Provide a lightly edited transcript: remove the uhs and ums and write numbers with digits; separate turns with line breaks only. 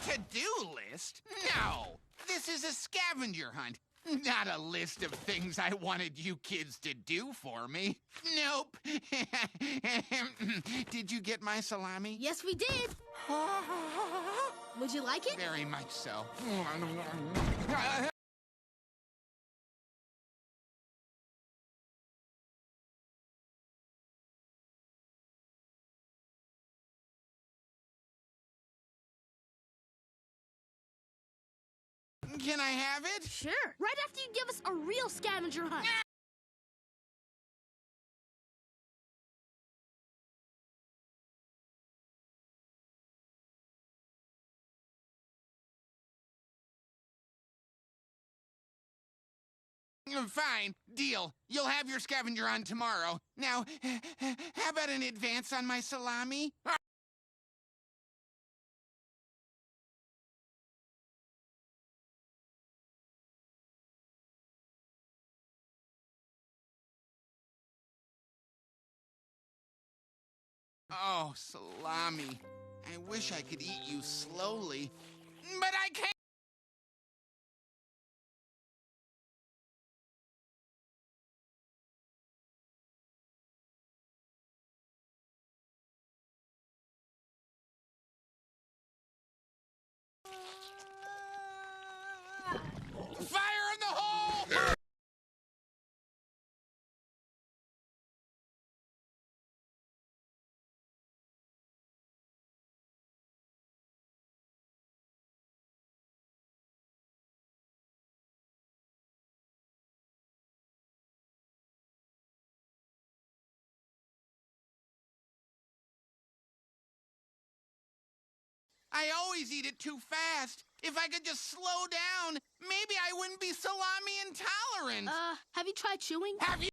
to-do list? No, this is a scavenger hunt. Not a list of things I wanted you kids to do for me. Nope. Did you get my salami?
Yes, we did. Would you like it?
Very much so. Can I have it?
Sure. Right after you give us a real scavenger hunt.
Fine. Deal. You'll have your scavenger hunt tomorrow. Now, how about an advance on my salami? Oh, salami. I wish I could eat you slowly, but I can't. Fire in the hole! I always eat it too fast. If I could just slow down, maybe I wouldn't be salami intolerant.
Have you tried chewing?
Have you?